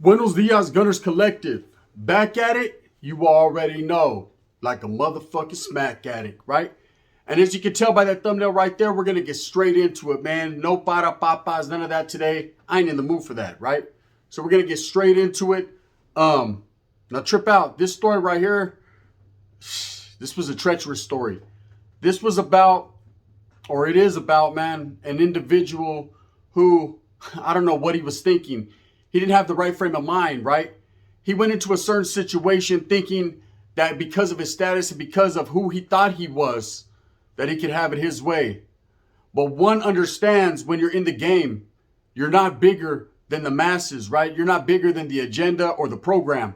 Buenos dias, Gunners Collective. Back at it, you already know. Like a motherfucking smack addict, right? And as you can tell by that thumbnail right there, we're going to get straight into it, man. No para papas, none of that today. I ain't in the mood for that, right? So we're going to get straight into it. Now trip out. This story right here, this was a treacherous story. This was about, or it is about, man, an individual who, I don't know what he was thinking. He didn't have the right frame of mind, right? He went into a certain situation thinking that because of his status and because of who he thought he was, that he could have it his way. But one understands when you're in the game, you're not bigger than the masses, right? You're not bigger than the agenda or the program.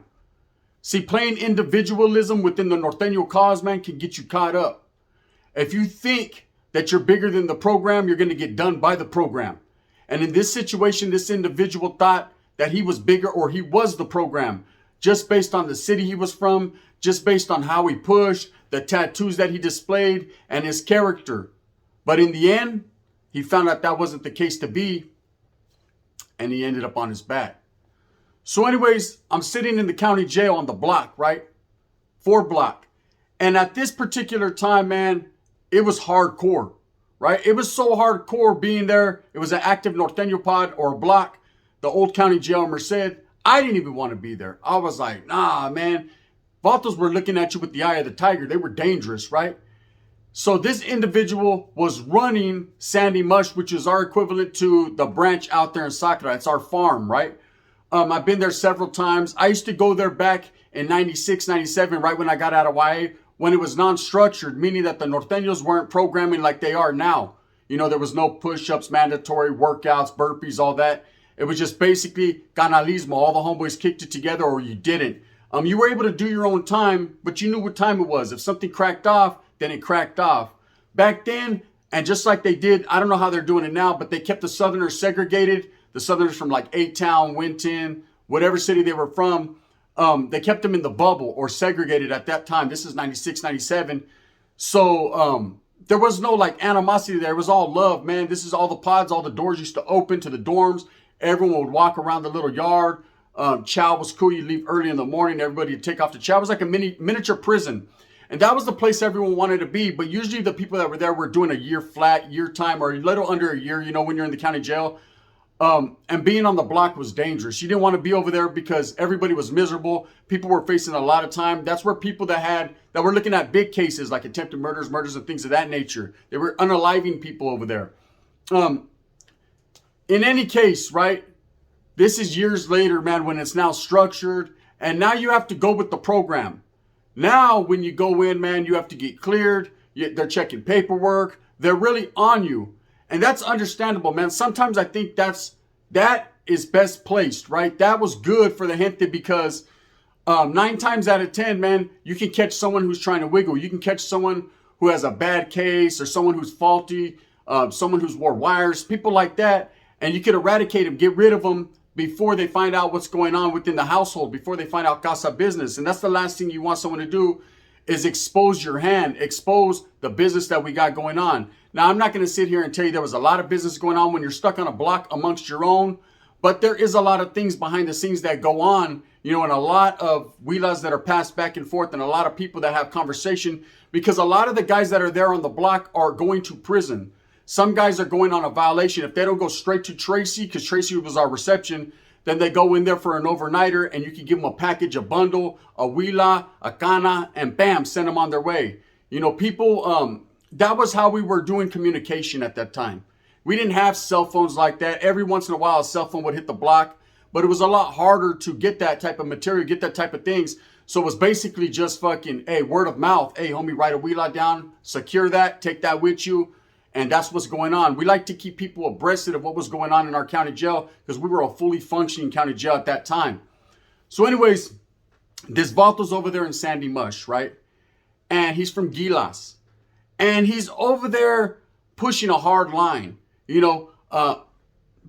See, playing individualism within the Norteño cause, man, can get you caught up. If you think that you're bigger than the program, you're going to get done by the program. And in this situation, this individual thought that he was bigger or he was the program just based on the city he was from, just based on how he pushed, the tattoos that he displayed, and his character. But in the end, he found out that wasn't the case to be, and he ended up on his back. So anyways, I'm sitting in the county jail on the block, right? 4 block. And at this particular time, man, it was hardcore, right? It was so hardcore being there. It was an active Norteño pod or a block, the old county jail in Merced. I didn't even want to be there. I was like, nah, man. Vatos were looking at you with the eye of the tiger. They were dangerous, right? So this individual was running Sandy Mush, which is our equivalent to the branch out there in Sacra. It's our farm, right? I've been there several times. I used to go there back in 96, 97, right when I got out of YA, when it was non-structured, meaning that the Norteños weren't programming like they are now. You know, there was no push-ups, mandatory workouts, burpees, all that. It was just basically canalismo. All the homeboys kicked it together or you didn't. You were able to do your own time, but you knew what time it was. If something cracked off, then it cracked off. Back then, and just like they did, I don't know how they're doing it now, but they kept the Southerners segregated. The Southerners from like A-Town, Winton, whatever city they were from, they kept them in the bubble or segregated at that time. This is 96, 97. So there was no like animosity there. It was all love, man. This is all the pods, all the doors used to open to the dorms. Everyone would walk around the little yard. Chow was cool. You leave early in the morning. Everybody would take off to chow. It was like a miniature prison. And that was the place everyone wanted to be. But usually the people that were there were doing a year flat, year time, or a little under a year, you know, when you're in the county jail. And being on the block was dangerous. You didn't want to be over there because everybody was miserable. People were facing a lot of time. That's where people that were looking at big cases like attempted murders, and things of that nature. They were unaliving people over there. In any case, right? This is years later, man, when it's now structured. And now you have to go with the program. Now, when you go in, man, you have to get cleared. They're checking paperwork. They're really on you. And that's understandable, man. Sometimes I think that is best placed, right? That was good for the gente because 9 times out of 10, man, you can catch someone who's trying to wiggle. You can catch someone who has a bad case or someone who's faulty, someone who's wore wires, people like that. And you could eradicate them, get rid of them before they find out what's going on within the household, before they find out casa business. And that's the last thing you want someone to do is expose your hand, expose the business that we got going on. Now, I'm not going to sit here and tell you there was a lot of business going on when you're stuck on a block amongst your own, but there is a lot of things behind the scenes that go on, you know, and a lot of huilas that are passed back and forth and a lot of people that have conversation because a lot of the guys that are there on the block are going to prison. Some guys are going on a violation. If they don't go straight to Tracy, because Tracy was our reception, then they go in there for an overnighter and you can give them a package, a bundle, a huila, a cana, and bam, send them on their way. You know, people, that was how we were doing communication at that time. We didn't have cell phones like that. Every once in a while, a cell phone would hit the block, but it was a lot harder to get that type of material, get that type of things. So it was basically just fucking, hey, word of mouth. Hey, homie, write a huila down, secure that, take that with you. And that's what's going on. We like to keep people abreast of what was going on in our county jail because we were a fully functioning county jail at that time. So anyways, this Valto's over there in Sandy Mush, right? And he's from Gilas. And he's over there pushing a hard line, you know,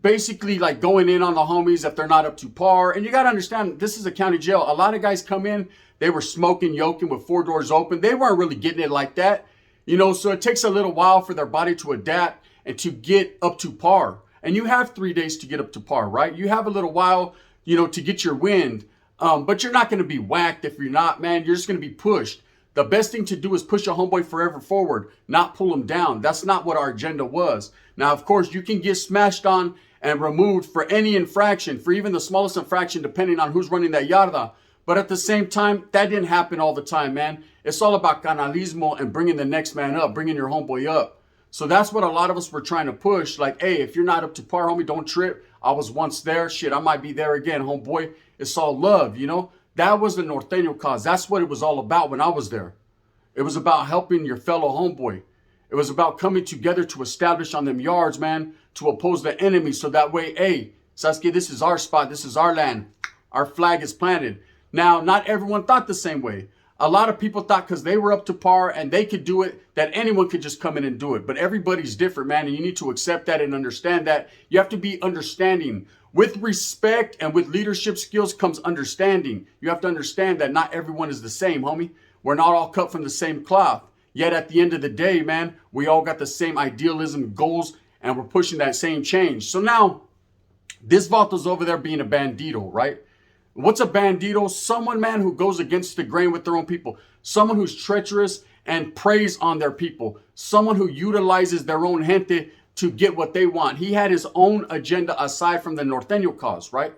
basically like going in on the homies if they're not up to par. And you got to understand, this is a county jail. A lot of guys come in, they were smoking, yoking with 4 doors open. They weren't really getting it like that. You know, so it takes a little while for their body to adapt and to get up to par. And you have 3 days to get up to par, right? You have a little while to get your wind. But you're not going to be whacked if you're not, man. You're just going to be pushed. The best thing to do is push a homeboy forever forward, not pull him down. That's not what our agenda was. Now, of course, you can get smashed on and removed for any infraction, for even the smallest infraction, depending on who's running that yarda. But at the same time, that didn't happen all the time, man. It's all about canalismo and bringing the next man up, bringing your homeboy up. So that's what a lot of us were trying to push. Like, hey, if you're not up to par, homie, don't trip. I was once there. Shit, I might be there again, homeboy. It's all love, That was the Norteño cause. That's what it was all about when I was there. It was about helping your fellow homeboy. It was about coming together to establish on them yards, man, to oppose the enemy. So that way, hey, Sasuke, this is our spot. This is our land. Our flag is planted. Now, not everyone thought the same way. A lot of people thought because they were up to par and they could do it, that anyone could just come in and do it. But everybody's different, man, and you need to accept that and understand that. You have to be understanding. With respect and with leadership skills comes understanding. You have to understand that not everyone is the same, homie. We're not all cut from the same cloth. Yet at the end of the day, man, we all got the same idealism, goals, and we're pushing that same change. So now, this Vato's over there being a bandito, right? What's a bandito? Someone, man, who goes against the grain with their own people. Someone who's treacherous and preys on their people. Someone who utilizes their own gente to get what they want. He had his own agenda aside from the Norteño cause, right?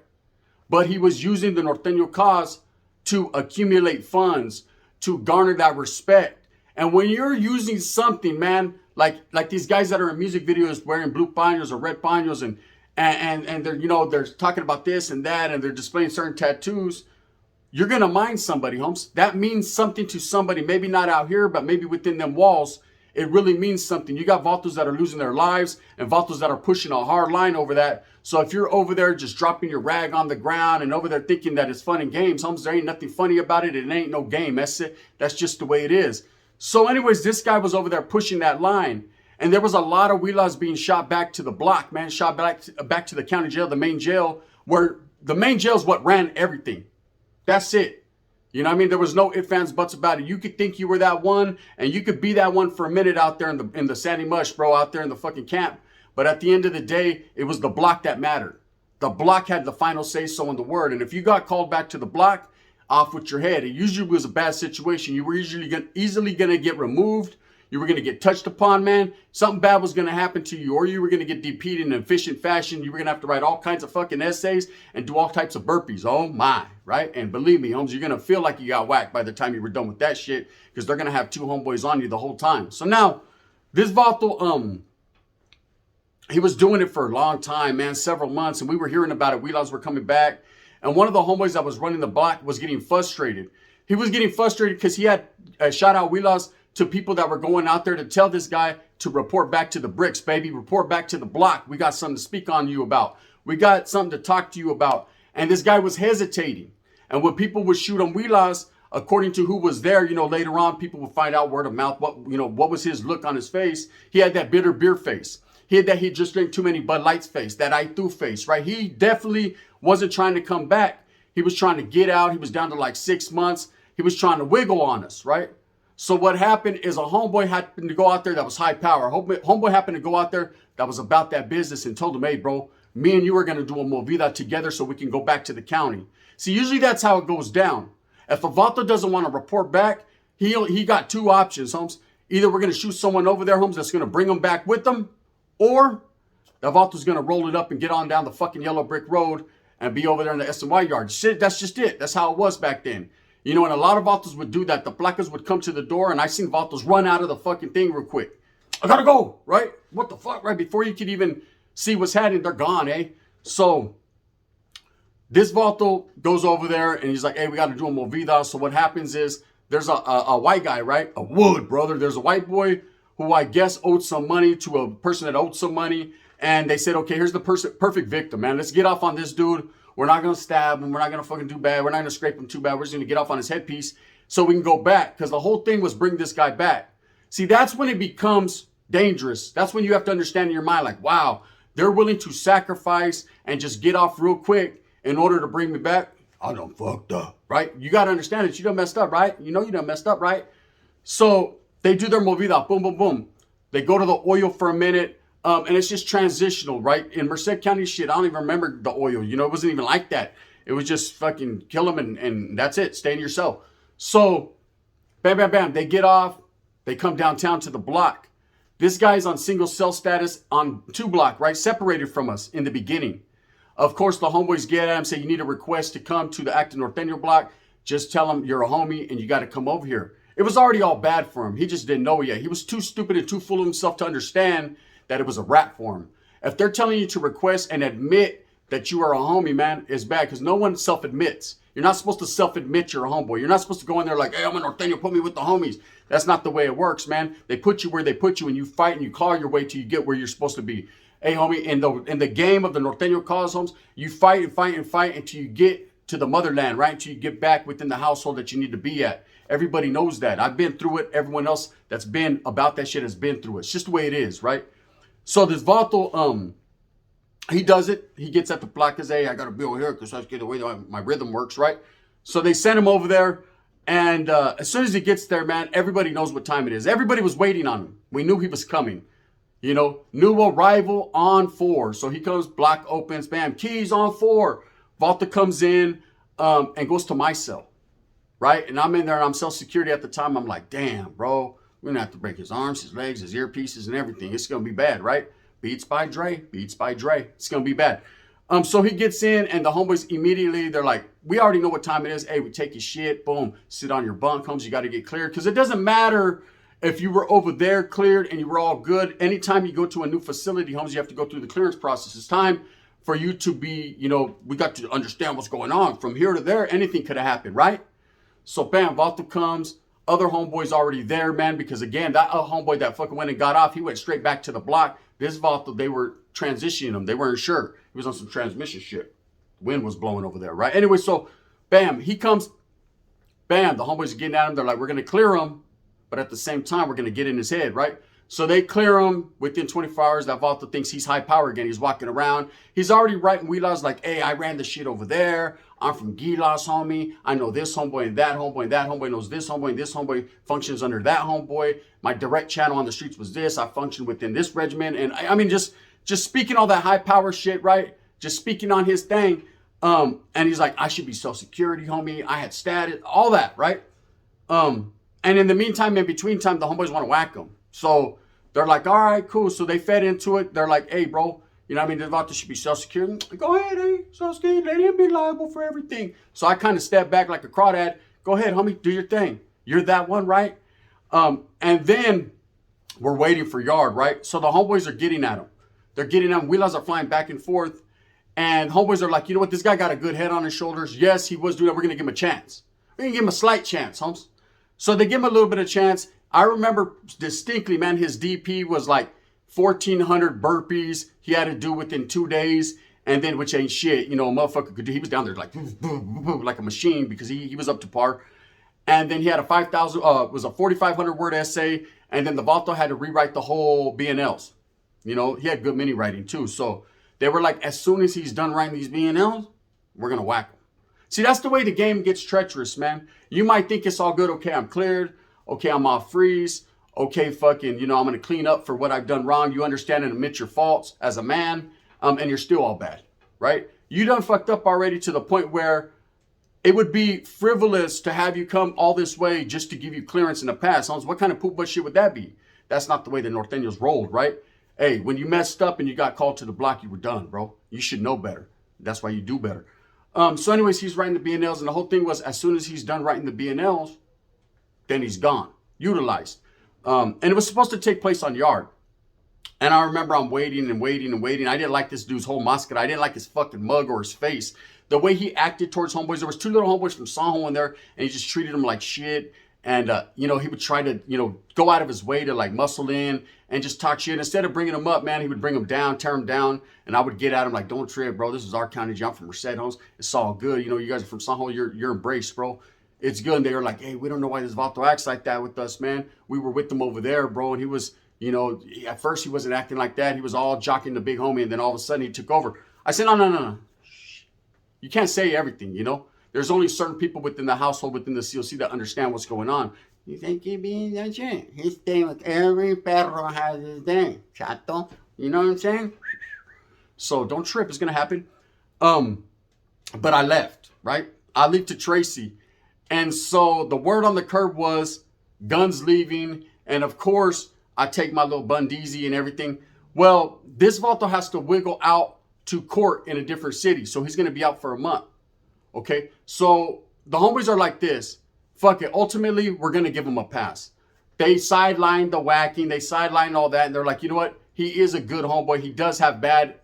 But he was using the Norteño cause to accumulate funds, to garner that respect. And when you're using something, man, like these guys that are in music videos wearing blue paños or red paños and they're, they're talking about this and that, and they're displaying certain tattoos, you're going to mind somebody, Holmes. That means something to somebody, maybe not out here, but maybe within them walls. It really means something. You got Vatos that are losing their lives and Vatos that are pushing a hard line over that. So if you're over there just dropping your rag on the ground and over there thinking that it's fun and games, Holmes, there ain't nothing funny about it. It ain't no game. That's it. That's just the way it is. So anyways, this guy was over there pushing that line. And there was a lot of Huilas being shot back to the block, man, shot back to the county jail, the main jail, where the main jail is what ran everything. That's it. You know what I mean? There was no ifs, ands, buts about it. You could think you were that one, and you could be that one for a minute out there in the sandy mush, bro, out there in the fucking camp. But at the end of the day, it was the block that mattered. The block had the final say-so in the word. And if you got called back to the block, off with your head. It usually was a bad situation. You were easily going to get removed. You were going to get touched upon, man. Something bad was going to happen to you, or you were going to get DP'd in an efficient fashion. You were going to have to write all kinds of fucking essays and do all types of burpees. Oh my, right? And believe me, Holmes, you're going to feel like you got whacked by the time you were done with that shit, because they're going to have two homeboys on you the whole time. So now, this Vato, he was doing it for a long time, man, several months, and we were hearing about it. Wheelers were coming back, and one of the homeboys that was running the block was getting frustrated. He was getting frustrated because he had shout out Wheelers to people that were going out there to tell this guy to report back to the bricks, baby. Report back to the block. We got something to speak on you about. We got something to talk to you about. And this guy was hesitating. And when people would shoot on Wheelers, according to who was there, later on, people would find out word of mouth, what was his look on his face. He had that bitter beer face. He had that he just drank too many Bud Lights face, that I threw face, right? He definitely wasn't trying to come back. He was trying to get out. He was down to like 6 months. He was trying to wiggle on us, right? So what happened is a homeboy happened to go out there that was high power. Homeboy happened to go out there that was about that business and told him, hey, bro, me and you are going to do a movida together so we can go back to the county. See, usually that's how it goes down. If a Vato doesn't want to report back, he got two options, Holmes. Either we're going to shoot someone over there, Holmes, that's going to bring him back with them, or the Vato's going to roll it up and get on down the fucking yellow brick road and be over there in the SNY yard. Shit, that's just it. That's how it was back then. And a lot of Vatos would do that. The placas would come to the door, and I seen Vatos run out of the fucking thing real quick. I gotta go, right? What the fuck, right? Before you could even see what's happening, they're gone, eh? So this Vato goes over there, and he's like, hey, we gotta do a movida. So what happens is there's a white guy, right? A Wood, brother. There's a white boy who I guess owed some money to a person that owed some money. And they said, okay, here's the perfect victim, man. Let's get off on this dude. We're not going to stab him. We're not going to fucking do bad. We're not going to scrape him too bad. We're just going to get off on his headpiece so we can go back. Because the whole thing was bring this guy back. See, that's when it becomes dangerous. That's when you have to understand in your mind, like, wow, they're willing to sacrifice and just get off real quick in order to bring me back. I done fucked up, right? You got to understand that you done messed up, right? You done messed up, right? So they do their movida. Boom, boom, boom. They go to the oil for a minute. And it's just transitional, right? In Merced County, shit, I don't even remember the oil. It wasn't even like that. It was just fucking kill them and that's it. Stay in your cell. So, bam, bam, bam. They get off. They come downtown to the block. This guy's on single cell status on 2 block, right? Separated from us in the beginning. Of course, the homeboys get at him, say, you need a request to come to the active Norteño block. Just tell him you're a homie and you got to come over here. It was already all bad for him. He just didn't know it yet. He was too stupid and too full of himself to understand that it was a rap for him. If they're telling you to request and admit that you are a homie, man, it's bad because no one self-admits. You're not supposed to self-admit you're a homeboy. You're not supposed to go in there like, hey, I'm a Norteño, put me with the homies. That's not the way it works, man. They put you where they put you and you fight and you claw your way till you get where you're supposed to be. Hey, homie, in the game of the Norteño cause, homes, you fight and fight and fight until you get to the motherland, right? Until you get back within the household that you need to be at. Everybody knows that. I've been through it. Everyone else that's been about that shit has been through it. It's just the way it is, right? So this Vato, he does it. He gets at the placas. Hey, I got to be over here because I get the way my rhythm works, right? So they send him over there. And as soon as he gets there, man, everybody knows what time it is. Everybody was waiting on him. We knew he was coming. You know, new arrival on 4. So he comes, block opens, bam, keys on 4. Volta comes in and goes to my cell, right? And I'm in there and I'm cell security at the time. I'm like, damn, bro, we're going to have to break his arms, his legs, his earpieces and everything. It's going to be bad, right? Beats by Dre, beats by Dre. It's going to be bad. So he gets in and the homeboys immediately, they're like, we already know what time it is. Hey, we take your shit, boom, sit on your bunk, homes. You got to get cleared. Because it doesn't matter if you were over there cleared and you were all good. Anytime you go to a new facility, homes, you have to go through the clearance process. It's time for you to be, you know, we got to understand what's going on. From here to there, anything could have happened, right? So bam, Volta comes. Other homeboys already there, man, because again, that homeboy that fucking went and got off, he went straight back to the block. This Volta, they were transitioning him. They weren't sure. He was on some transmission shit. Wind was blowing over there, right? Anyway, so bam, he comes. Bam, the homeboys are getting at him. They're like, we're going to clear him. But at the same time, we're going to get in his head, right? So they clear him within 24 hours. That Volta thinks he's high power again. He's walking around. He's already writing wheelaws like, hey, I ran the shit over there. I'm from Gilas, homie. I know this homeboy and that homeboy and that homeboy knows this homeboy and this homeboy functions under that homeboy. My direct channel on the streets was this. I functioned within this regiment. And I mean, just speaking all that high power shit, right? Just speaking on his thing. And he's like, I should be self-security, homie. I had status, all that, right? And in the meantime, in between time, the homeboys want to whack him. So they're like, all right, cool. So they fed into it. They're like, hey, bro, you know what I mean? The Vato should be self-security. Go ahead, hey, self-security. Let him be liable for everything. So I kind of step back like a crawdad. Go ahead, homie, do your thing. You're that one, right? And then we're waiting for yard, right? So the homeboys are getting at him. They're getting at him. Wheelers are flying back and forth. And homeboys are like, you know what? This guy got a good head on his shoulders. Yes, he was doing that. We're going to give him a chance. We're going to give him a slight chance, homes. So they give him a little bit of chance. I remember distinctly, man, his DP was like 1,400 burpees he had to do within 2 days. And then, which ain't shit, you know, a motherfucker could do. He was down there like, like a machine because he was up to par. And then he had a 4,500 word essay. And then the Vato had to rewrite the whole BNLs. You know, he had good mini writing too. So they were like, as soon as he's done writing these BNLs, we're going to whack him. See, that's the way the game gets treacherous, man. You might think it's all good. Okay, I'm cleared. Okay, I'm off freeze. Okay, fucking, you know, I'm going to clean up for what I've done wrong. You understand and admit your faults as a man, and you're still all bad, right? You done fucked up already to the point where it would be frivolous to have you come all this way just to give you clearance in the past. What kind of poop butt shit would that be? That's not the way the Norteños rolled, right? Hey, when you messed up and you got called to the block, you were done, bro. You should know better. That's why you do better. So anyways, he's writing the BNLs, and the whole thing was as soon as he's done writing the BNLs, then he's gone, utilized. And it was supposed to take place on yard. And I remember I'm waiting and waiting and waiting. I didn't like this dude's whole mascara. I didn't like his fucking mug or his face. The way he acted towards homeboys. There was 2 little homeboys from Sanjo in there, and he just treated them like shit. And, you know, he would try to, you know, go out of his way to like muscle in and just talk shit. Instead of bringing them up, man, he would bring them down, tear them down. And I would get at him like, don't trip, bro. This is our county. I'm from Merced, homes. It's all good. You know, you guys are from Sanjo. You're embraced, bro. It's good. And they were like, hey, we don't know why this Vato acts like that with us, man. We were with them over there, bro. And he was, you know, at first he wasn't acting like that. He was all jocking the big homie. And then all of a sudden he took over. I said, no. You can't say everything, you know. There's only certain people within the household, within the COC that understand what's going on. You think he being that shit? His thing with every perro has his thing. Chato. You know what I'm saying? So don't trip. It's going to happen. But I left. right? I leave to Tracy. And so the word on the curb was guns leaving. And of course, I take my little Bundeezy and everything. Well, this Vato has to wiggle out to court in a different city. So he's going to be out for a month. Okay. So the homies are like this. Fuck it. Ultimately, we're going to give him a pass. They sidelined the whacking. They sidelined all that. And they're like, you know what? He is a good homeboy. He does have bad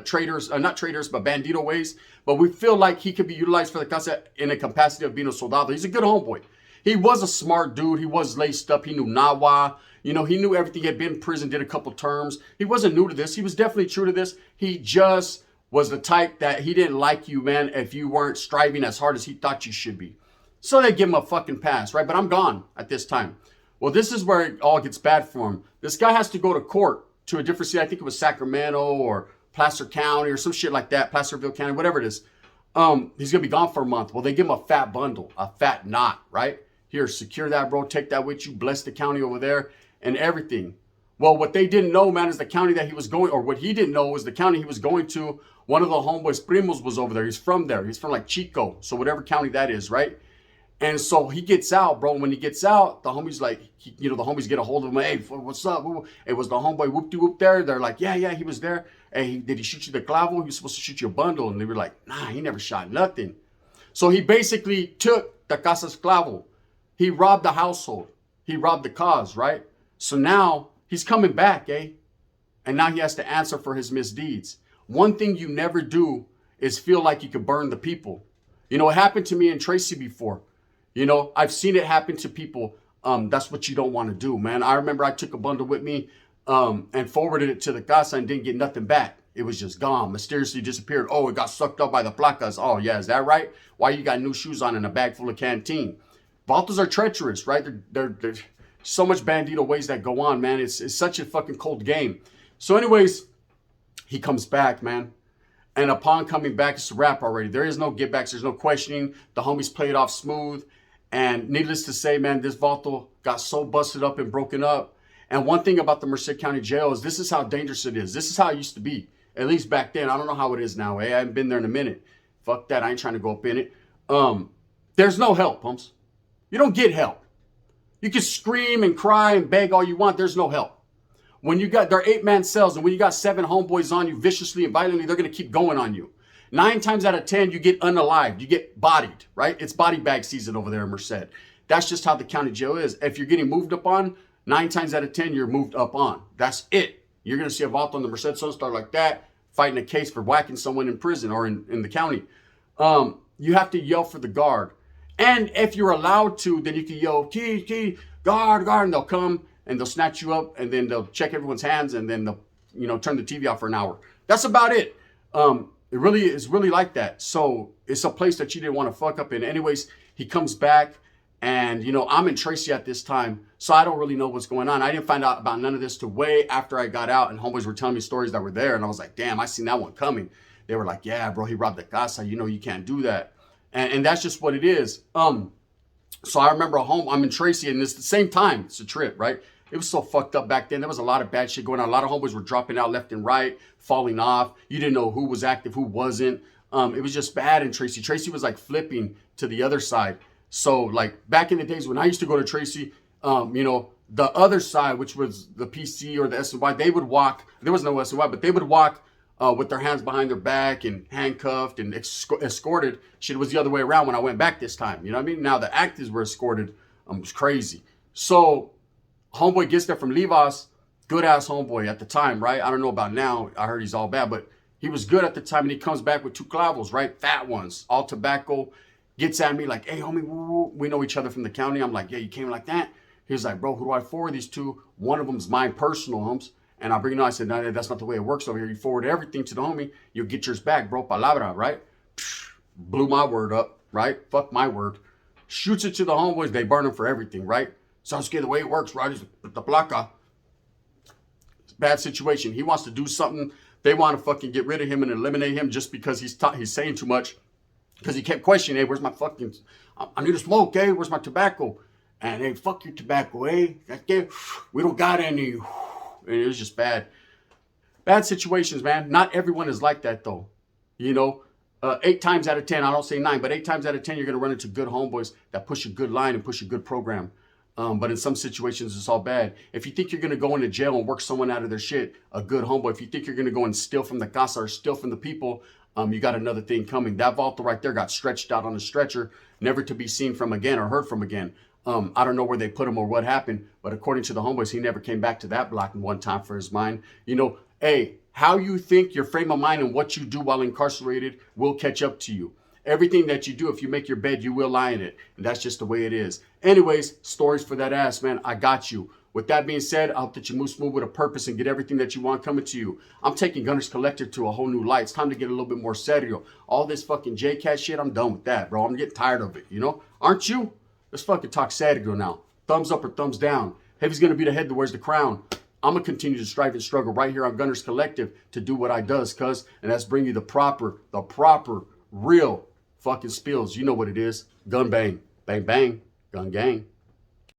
traders, not traders, but bandito ways. But we feel like he could be utilized for the casa in a capacity of being a soldado. He's a good homeboy. He was a smart dude. He was laced up. He knew Nawa. You know, he knew everything. He had been in prison, did a couple terms. He wasn't new to this. He was definitely true to this. He just was the type that he didn't like you, man, if you weren't striving as hard as he thought you should be. So they give him a fucking pass, right? But I'm gone at this time. Well, this is where it all gets bad for him. This guy has to go to court to a different city. I think it was Sacramento or Placer County or some shit like that. Placerville County, whatever it is. He's going to be gone for a month. Well, they give him a fat bundle, a fat knot, right? Here, secure that, bro. Take that with you. Bless the county over there and everything. Well, what they didn't know, man, is the county that he was going, or what he didn't know was the county he was going to. One of the homeboys, primos, was over there. He's from there. He's from like Chico. So whatever county that is, right? And so he gets out, bro. When he gets out, the homies like, the homies get a hold of him. Hey, what's up? It was the homeboy whoop-de-whoop there. They're like, yeah, he was there. Hey, did he shoot you the clavo? He was supposed to shoot you a bundle. And they were like, nah, he never shot nothing. So he basically took the casa's clavo. He robbed the household. He robbed the cause, right? So now he's coming back, and now he has to answer for his misdeeds. One thing you never do is feel like you could burn the people. You know, it happened to me and Tracy before. You know, I've seen it happen to people. That's what you don't want to do, man. I remember I took a bundle with me and forwarded it to the casa and didn't get nothing back. It was just gone, mysteriously disappeared. Oh, it got sucked up by the placas. Oh, yeah, is that right? Why you got new shoes on and a bag full of canteen? Vatos are treacherous, right? There's so much bandito ways that go on, man. It's such a fucking cold game. So anyways, he comes back, man. And upon coming back, it's a wrap already. There is no get backs. There's no questioning. The homies play it off smooth. And needless to say, man, this Vato got so busted up and broken up. And one thing about the Merced County Jail is this is how dangerous it is. This is how it used to be, at least back then. I don't know how it is now. I haven't been there in a minute. Fuck that. I ain't trying to go up in it. There's no help, Pumps. You don't get help. You can scream and cry and beg all you want. There's no help. When you got, there are 8-man cells, and when you got 7 homeboys on you viciously and violently, they're going to keep going on you. 9 times out of 10, you get unalived. You get bodied, right? It's body bag season over there in Merced. That's just how the county jail is. If you're getting moved up on, 9 times out of 10, you're moved up on. That's it. You're going to see a Vato on the Merced Sunstar like that, fighting a case for whacking someone in prison or in the county. You have to yell for the guard. And if you're allowed to, then you can yell, key, guard, and they'll come and they'll snatch you up and then they'll check everyone's hands and then they'll, turn the TV off for an hour. That's about it. It really is really like that. So it's a place that you didn't want to fuck up in. Anyways, he comes back and, I'm in Tracy at this time. So I don't really know what's going on. I didn't find out about none of this till way after I got out and homeboys were telling me stories that were there. And I was like, damn, I seen that one coming. They were like, yeah, bro, he robbed the casa. You can't do that. And that's just what it is. So I remember I'm in Tracy and it's the same time. It's a trip, right? It was so fucked up back then. There was a lot of bad shit going on. A lot of homeboys were dropping out left and right, falling off. You didn't know who was active, who wasn't. It was just bad in Tracy. Tracy was like flipping to the other side. So like back in the days when I used to go to Tracy, the other side, which was the PC or the SNY, they would walk. There was no SNY, but they would walk with their hands behind their back and handcuffed and escorted. Shit was the other way around when I went back this time. You know what I mean? Now the actives were escorted. It was crazy. So homeboy gets there from Livas, good ass homeboy at the time, right? I don't know about now. I heard he's all bad, but he was good at the time. And he comes back with 2 clavos, right? Fat ones, all tobacco. Gets at me like, hey, homie, we know each other from the county. I'm like, yeah, you came like that? He's like, bro, who do I forward these to? One of them's mine personal, homes. And I bring it on. I said, no, that's not the way it works over here. You forward everything to the homie. You'll get yours back, bro. Palabra, right? Blew my word up, right? Fuck my word. Shoots it to the homeboys. They burn them for everything, right? Sounds good the way it works, right? It's the placa. Bad situation. He wants to do something. They want to fucking get rid of him and eliminate him just because he's saying too much. Because he kept questioning, hey, where's my fucking, I need to smoke, eh? Where's my tobacco? And hey, fuck your tobacco, eh? We don't got any. And it was just bad. Bad situations, man. Not everyone is like that, though. 8 times out of 10, I don't say 9, but 8 times out of 10, you're going to run into good homeboys that push a good line and push a good program. But in some situations, it's all bad. If you think you're going to go into jail and work someone out of their shit, a good homeboy. If you think you're going to go and steal from the casa or steal from the people, you got another thing coming. That Volta right there got stretched out on a stretcher, never to be seen from again or heard from again. I don't know where they put him or what happened, but according to the homeboys, he never came back to that block in one time for his mind. You know, hey, how you think, your frame of mind, and what you do while incarcerated will catch up to you. Everything that you do, if you make your bed, you will lie in it. And that's just the way it is. Anyways, stories for that ass, man. I got you. With that being said, I hope that you move smooth with a purpose and get everything that you want coming to you. I'm taking Gunner's Collective to a whole new light. It's time to get a little bit more serio. All this fucking J-Cat shit, I'm done with that, bro. I'm getting tired of it, you know? Aren't you? Let's fucking talk serio now. Thumbs up or thumbs down. Heavy's gonna be the head that wears the crown. I'm gonna continue to strive and struggle right here on Gunner's Collective to do what I does, cuz, and that's bring you the proper, real fucking spills. You know what it is. Gun bang. Bang bang. Gun gang.